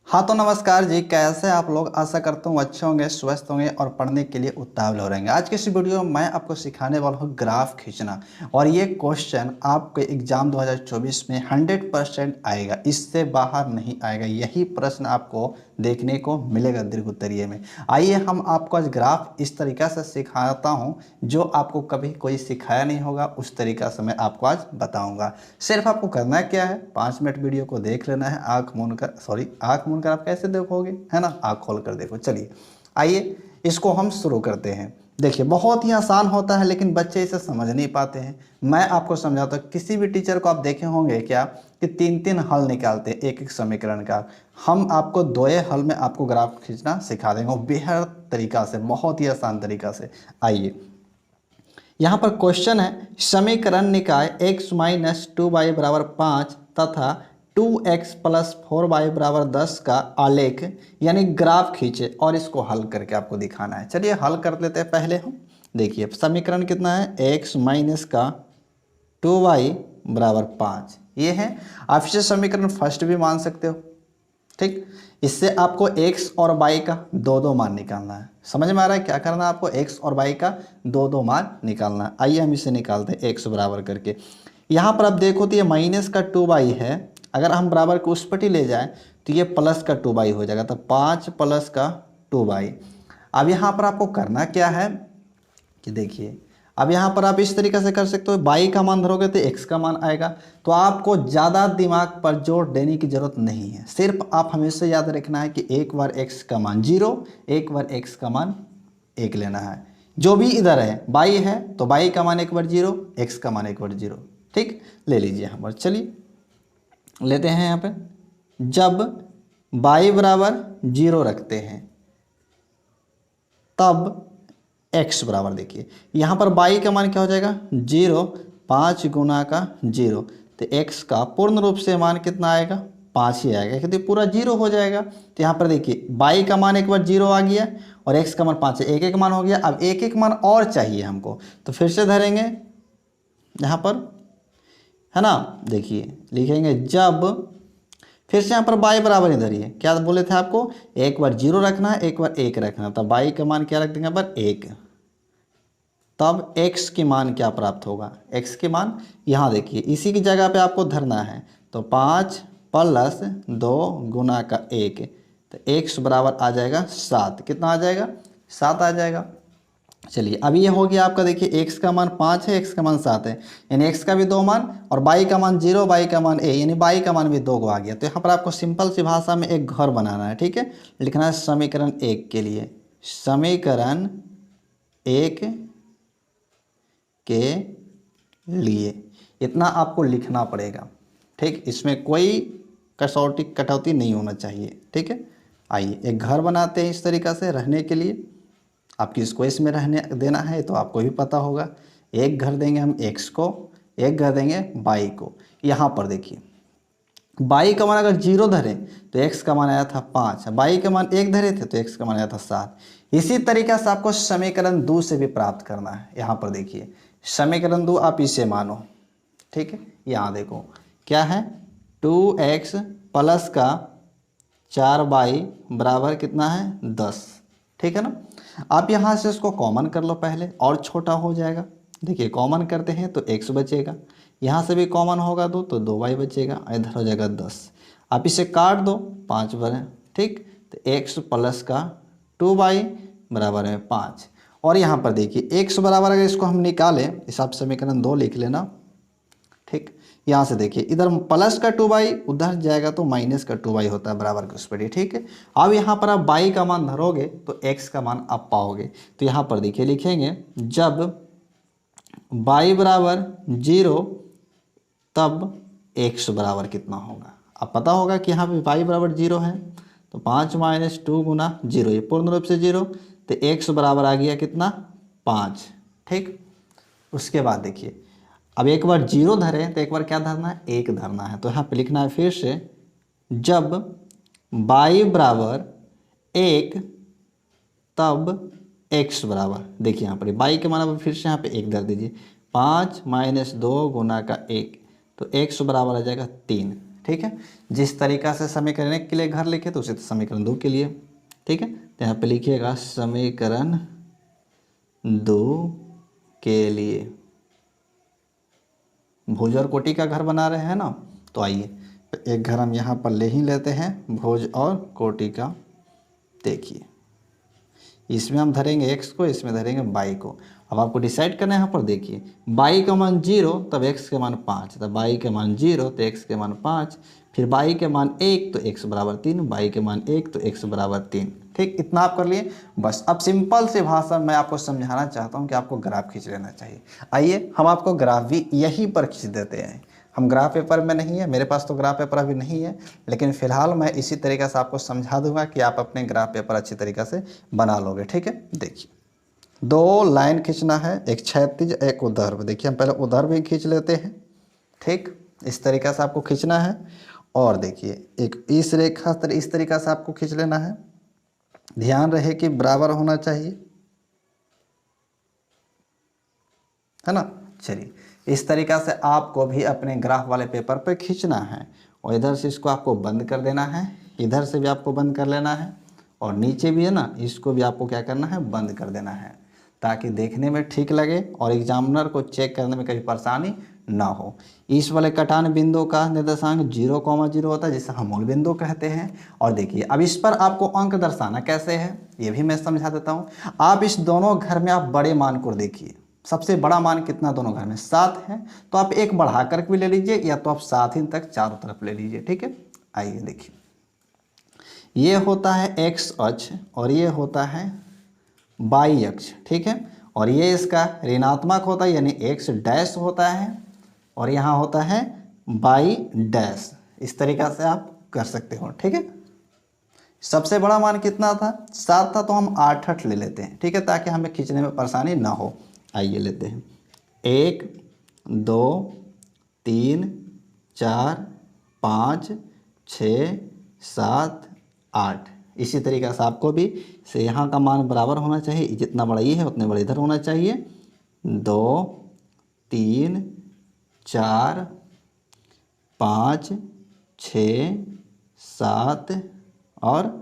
हाँ तो नमस्कार जी, कैसे आप लोग। आशा करता हूँ अच्छे होंगे, स्वस्थ होंगे और पढ़ने के लिए उतावले हो रहेंगे। आज के इस वीडियो में मैं आपको सिखाने वाला हूँ ग्राफ खींचना, और ये क्वेश्चन आपके एग्जाम 2024 में 100% आएगा, इससे बाहर नहीं आएगा। यही प्रश्न आपको देखने को मिलेगा दीर्घ उत्तरीय में। आइए हम आपको आज ग्राफ इस तरीक़ा से सिखाता हूँ जो आपको कभी कोई सिखाया नहीं होगा, उस तरीक़ा से मैं आपको आज बताऊँगा। सिर्फ आपको करना क्या है, 5 मिनट वीडियो को देख लेना है। आँख मूंद कर आप कैसे देखोगे, है ना, आँख खोल कर देखो। चलिए आइए इसको हम शुरू करते हैं। देखिए बहुत ही आसान होता है, लेकिन बच्चे इसे समझ नहीं पाते हैं। मैं आपको समझाता हूँ। किसी भी टीचर को आप देखे होंगे क्या कि 3-3 हल निकालते हैं एक एक समीकरण का। हम आपको 2 हल में आपको ग्राफ खींचना सिखा देंगे, बेहद तरीका से, बहुत ही आसान तरीका से। आइए यहाँ पर क्वेश्चन है, समीकरण निकाय x माइनस 2y बराबर 5 तथा 2x प्लस 4y बराबर 10 का आलेख यानी ग्राफ खींचे और इसको हल करके आपको दिखाना है। चलिए हल कर लेते हैं पहले हम। देखिए समीकरण कितना है, x माइनस का 2y बराबर 5, ये है। आप इसे समीकरण फर्स्ट भी मान सकते हो, ठीक। इससे आपको x और y का दो दो मान निकालना है। समझ में आ रहा है क्या करना है आपको, x और y का दो दो मान निकालना है। आइए हम इसे निकालते हैं x बराबर करके। यहाँ पर आप देखो तो ये माइनस का 2y है, अगर हम बराबर को उस पटी ले जाएं तो ये प्लस का 2y हो जाएगा, तो 5 प्लस का 2y। अब यहाँ पर आपको करना क्या है कि देखिए, अब यहाँ पर आप इस तरीके से कर सकते हो, y का मान धरोगे तो x का मान आएगा। तो आपको ज़्यादा दिमाग पर जोर देने की ज़रूरत नहीं है, सिर्फ आप हमेशा याद रखना है कि एक बार x का मान 0, एक बार x का मान 1 लेना है। जो भी इधर है y है तो y का मान एक बार 0, x का मान एक बार 0, ठीक। ले लीजिए यहाँ पर, चलिए लेते हैं। यहाँ पे जब y बराबर 0 रखते हैं तब x बराबर, देखिए यहाँ पर y का मान क्या हो जाएगा 0, 5 गुना का 0, तो x का पूर्ण रूप से मान कितना आएगा, 5 ही आएगा, क्योंकि पूरा 0 हो जाएगा। तो यहाँ पर देखिए y का मान एक बार 0 आ गया और x का मान 5 है, एक एक मान हो गया। अब एक एक मान और चाहिए हमको, तो फिर से धरेंगे यहाँ पर, है ना। देखिए लिखेंगे जब, फिर से यहाँ पर y बराबर ही धरिए, क्या बोले थे आपको, एक बार 0 रखना है, एक बार 1 रखना है। तब y का मान क्या रख देंगे यहाँ पर 1, तब x के मान क्या प्राप्त होगा, x के मान यहाँ देखिए इसी की जगह पे आपको धरना है। तो 5 प्लस 2 गुना का 1, तो x बराबर आ जाएगा 7। कितना आ जाएगा, 7 आ जाएगा। चलिए अब ये हो गया आपका, देखिए x का मान 5 है, x का मान 7 है, यानी x का भी 2 मान, और y का मान 0, y का मान a, यानी y का मान भी 2 आ गया। तो यहाँ पर आपको सिंपल सी भाषा में एक घर बनाना है, ठीक है। लिखना है समीकरण 1 के लिए, समीकरण 1 के लिए इतना आपको लिखना पड़ेगा, ठीक। इसमें कोई कसौटी कटौती नहीं होना चाहिए, ठीक है। आइए एक घर बनाते हैं इस तरीक़ा से रहने के लिए। आप किसको इसमें रहने देना है तो आपको भी पता होगा। एक घर देंगे हम x को, एक घर देंगे y को। यहाँ पर देखिए y का मान अगर 0 धरें तो x का मान आया था 5, y का मान 1 धरे थे तो x का मान आया था 7। इसी तरीक़े से आपको समीकरण 2 से भी प्राप्त करना है। यहाँ पर देखिए समीकरण 2 आप इसे मानो, ठीक है। यहाँ देखो क्या है, 2x प्लस का 4y बराबर कितना है 10, ठीक है ना। आप यहाँ से इसको कॉमन कर लो पहले, और छोटा हो जाएगा। देखिए कॉमन करते हैं तो x बचेगा, यहाँ से भी कॉमन होगा 2 तो 2y बचेगा, इधर हो जाएगा 10। आप इसे काट दो 5 बार, ठीक। तो x प्लस का 2y बराबर है 5। और यहाँ पर देखिए x बराबर, अगर इसको हम निकालें, इस आप समीकरण 2 लिख लेना, ठीक। यहाँ से देखिए इधर प्लस का 2y, उधर जाएगा तो माइनस का 2y होता है बराबर के उस पर, ठीक है। अब यहाँ पर आप y का मान धरोगे तो x का मान आप पाओगे। तो यहाँ पर देखिए लिखेंगे जब y बराबर 0 तब x बराबर कितना होगा। अब पता होगा कि यहाँ पे y बराबर 0 है, तो 5 माइनस 2 गुना 0, ये पूर्ण रूप से 0, तो x बराबर आ गया कितना 5, ठीक। उसके बाद देखिए अब एक बार 0 धरें तो एक बार क्या धरना है, 1 धरना है। तो यहाँ पे लिखना है फिर से, जब y बराबर 1 तब x बराबर, देखिए यहाँ पर y के मान फिर से यहाँ पे 1 धर दीजिए, 5 माइनस 2 गुना का 1, तो x बराबर आ जाएगा 3। ठीक है। जिस तरीका से समीकरण 1 के लिए घर लिखे तो उसी समीकरण 2 के लिए, ठीक है। तो यहाँ पे लिखिएगा समीकरण 2 के लिए भुज और कोटि का घर बना रहे हैं ना, तो आइए एक घर हम यहाँ पर ले ही लेते हैं, भुज और कोटि का। देखिए इसमें हम धरेंगे x को, इसमें धरेंगे y को। अब आपको डिसाइड करना है यहाँ पर, देखिए y का मान 0 तब x के मान 5, तब y के मान 0 तो x के मान 5, फिर y के मान 1 तो x बराबर 3, y के मान 1 तो x बराबर 3। ठीक, इतना आप कर लिए बस। अब सिंपल से भाषा मैं आपको समझाना चाहता हूँ कि आपको ग्राफ खींच लेना चाहिए। आइए हम आपको ग्राफ भी यहीं पर खींच देते हैं। हम ग्राफ पेपर में नहीं है, मेरे पास तो ग्राफ पेपर अभी नहीं है, लेकिन फिलहाल मैं इसी तरीके से आपको समझा दूंगा कि आप अपने ग्राफ पेपर अच्छी तरीके से बना लोगे। ठीक है, देखिए 2 लाइन खींचना है, एक क्षैतिज एक ऊर्ध्वाधर। देखिए हम पहले ऊर्ध्वाधर भी खींच लेते हैं। ठीक, इस तरीक़ा से आपको खींचना है। और देखिए एक इस रेखा इस तरीक़ा से आपको खींच लेना है। ध्यान रहे कि बराबर होना चाहिए, है ना। चलिए इस तरीक़ा से आपको भी अपने ग्राफ वाले पेपर पे खींचना है। और इधर से इसको आपको बंद कर देना है, इधर से भी आपको बंद कर लेना है, और नीचे भी है ना, इसको भी आपको क्या करना है, बंद कर देना है, ताकि देखने में ठीक लगे और एग्जामिनर को चेक करने में कभी परेशानी ना हो। इस वाले कटान बिंदु का निर्देशांक 0,0 होता है, जिसे हम मूल बिंदु कहते हैं। और देखिए अब इस पर आपको अंक दर्शाना कैसे है ये भी मैं समझा देता हूँ। आप इस दोनों घर में आप बड़े मान को देखिए, सबसे बड़ा मान कितना दोनों घर में 7 है, तो आप एक बढ़ा कर भी ले लीजिए, या तो आप 7 ही तक चारों तरफ ले लीजिए। ठीक है, आइए देखिए ये होता है x अक्ष और ये होता है y अक्ष। ठीक है, और ये इसका ऋणात्मक होता है यानी x डैश होता है, और यहाँ होता है y डैश। इस तरीक़ा से आप कर सकते हो। ठीक है, सबसे बड़ा मान कितना था, 7 था, तो हम 8 ले लेते हैं। ठीक है, ताकि हमें खींचने में परेशानी ना हो। आइए लेते हैं 1 2 3 4 5 6 7 8। इसी तरीक़े से आपको भी से यहाँ का मान बराबर होना चाहिए, जितना बड़ा ये है उतने बड़ा इधर होना चाहिए। 2 3 4 5 6 7 और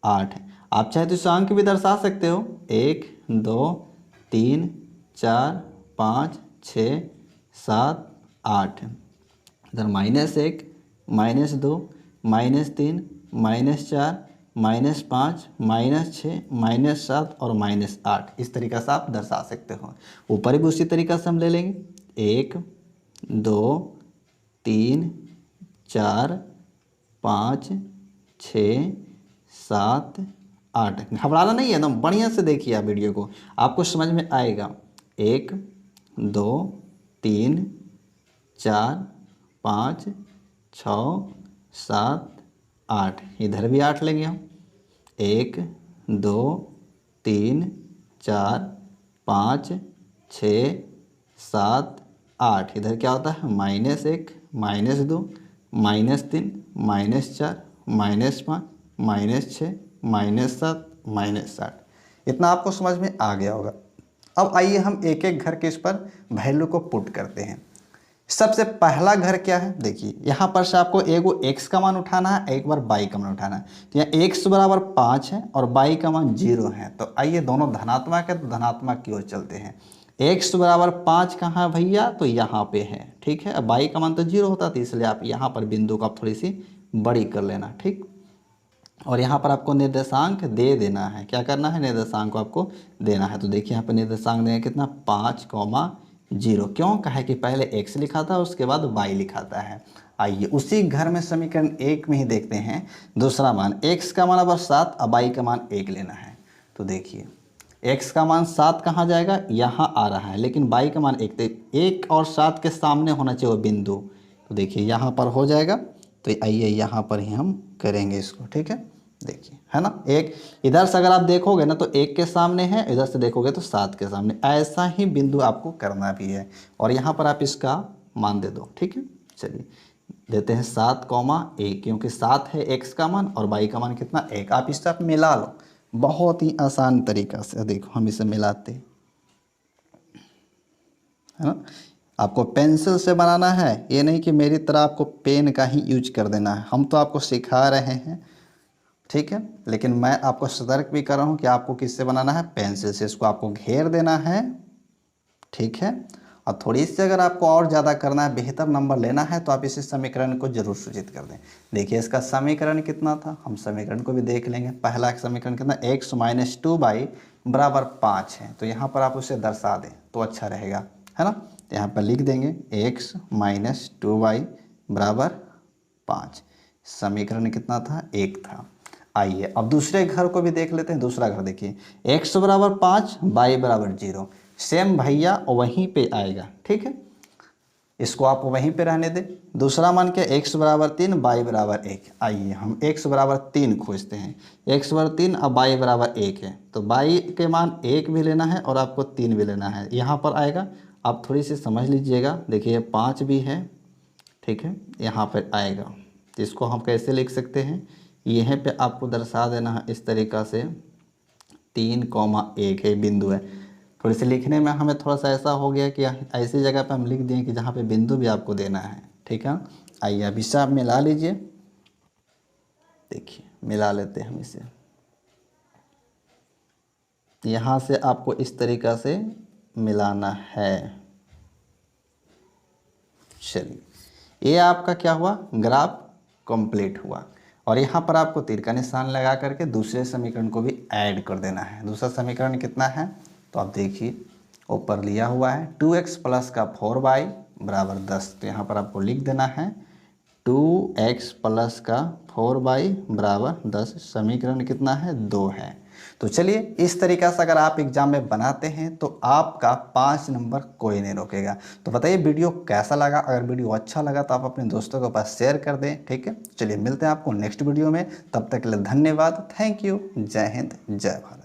8। आप चाहे तो इस अंक भी दर्शा सकते हो, 1 2 3 4 5 6 7 8। इधर -1 -2 -3 -4 -5 -6 -7 और -8। इस तरीक़ा से आप दर्शा सकते हो। ऊपर भी उसी तरीक़ा से हम ले लेंगे 1 2 3 4 5 6 7 8। घबराना नहीं है, एकदम बढ़िया से देखिए आप वीडियो को, आपको समझ में आएगा। 1 2 3 4 5 6 7 8। इधर भी 8 लेंगे हम, 1 2 3 4 5 6 7 8। इधर क्या होता है, -1 -2 -3 -4 -5 -6 -7 -8। इतना आपको समझ में आ गया होगा। अब आइए हम एक एक घर के इस पर वैल्यू को पुट करते हैं। सबसे पहला घर क्या है, देखिए यहाँ पर से आपको एगो x का मान उठाना है, एक बार y का मान उठाना है। तो यहाँ x बराबर 5 है और y का मान 0 है, तो आइए दोनों धनात्मक है तो धनात्मक की ओर चलते हैं। x बराबर 5 कहाँ है भैया, तो यहाँ पे है। ठीक है, अब y का मान तो 0 होता था, इसलिए आप यहाँ पर बिंदु को आप थोड़ी सी बड़ी कर लेना। ठीक, और यहाँ पर आपको निर्देशांक दे देना है। क्या करना है, निर्देशांक को आपको देना है। तो देखिए यहाँ पर निर्देशांक देंगे कितना, 5,0। क्यों कहा कि पहले x लिखा था उसके बाद y लिखा था है। आइए उसी घर में समीकरण 1 में ही देखते हैं दूसरा मान। x का मान अब 7, अब y का मान 1 लेना है। तो देखिए x का मान 7 कहाँ जाएगा, यहाँ आ रहा है, लेकिन y का मान 1, तो 1 और 7 के सामने होना चाहिए वो बिंदु। तो देखिए यहाँ पर हो जाएगा, तो आइए यहाँ पर ही हम करेंगे इसको। ठीक है, देखिए है ना, एक इधर से अगर आप देखोगे ना तो 1 के सामने है, इधर से देखोगे तो 7 के सामने। ऐसा ही बिंदु आपको करना भी है, और यहाँ पर आप इसका मान दे दो। ठीक है, चलिए देते हैं 7,1, क्योंकि 7 है x का मान और y का मान कितना 1। आप इससे आप मिला लो, बहुत ही आसान तरीका से। देखो हम इसे मिलाते हैं, है ना। आपको पेंसिल से बनाना है, ये नहीं कि मेरी तरह आपको पेन का ही यूज कर देना है। हम तो आपको सिखा रहे हैं, ठीक है, लेकिन मैं आपको सतर्क भी कर रहा हूँ कि आपको किससे बनाना है, पेंसिल से। इसको आपको घेर देना है, ठीक है। और थोड़ी सी अगर आपको और ज़्यादा करना है, बेहतर नंबर लेना है, तो आप इस समीकरण को जरूर सूचित कर दें। देखिए इसका समीकरण कितना था, हम समीकरण को भी देख लेंगे। पहला समीकरण कितना, x माइनस 2y बराबर 5 है। तो यहाँ पर आप उसे दर्शा दें तो अच्छा रहेगा, है ना। तो यहाँ पर लिख देंगे x माइनस 2y बराबर 5। समीकरण कितना था, 1 था। आइए अब दूसरे घर को भी देख लेते हैं। दूसरा घर देखिए, x बराबर 5, y बराबर 0। सेम भैया वहीं पे आएगा, ठीक है, इसको आप वहीं पे रहने दें। दूसरा मान क्या, x बराबर 3, y बराबर 1। आइए हम x बराबर 3 खोजते हैं। x बराबर 3 और y बराबर 1 है, तो y के मान 1 भी लेना है और आपको 3 भी लेना है। यहाँ पर आएगा, आप थोड़ी सी समझ लीजिएगा। देखिए 5 भी है, ठीक है, यहाँ पर आएगा। तो इसको हम कैसे लिख सकते हैं, यहाँ पे आपको दर्शा देना है इस तरीक़ा से, 3,1 है बिंदु है। थोड़ी सी लिखने में हमें थोड़ा सा ऐसा हो गया कि ऐसी जगह पे हम लिख दिए कि जहाँ पे बिंदु भी आपको देना है, ठीक है। आइए अब इसे आप मिला लीजिए। देखिए मिला लेते हैं हम इसे। यहाँ से आपको इस तरीक़ा से मिलाना है। चलिए ये आपका क्या हुआ, ग्राफ कंप्लीट हुआ। और यहाँ पर आपको तीर का निशान लगा करके दूसरे समीकरण को भी ऐड कर देना है। दूसरा समीकरण कितना है, तो आप देखिए ऊपर लिया हुआ है 2x प्लस का 4y बराबर 10। तो यहाँ पर आपको लिख देना है 2x प्लस का 4y बराबर 10। समीकरण कितना है, 2 है। तो चलिए इस तरीक़ा से अगर आप एग्जाम में बनाते हैं तो आपका 5 नंबर कोई नहीं रोकेगा। तो बताइए वीडियो कैसा लगा। अगर वीडियो अच्छा लगा तो आप अपने दोस्तों के पास शेयर कर दें, ठीक है। चलिए मिलते हैं आपको नेक्स्ट वीडियो में, तब तक के लिए धन्यवाद, थैंक यू, जय हिंद, जय भारत।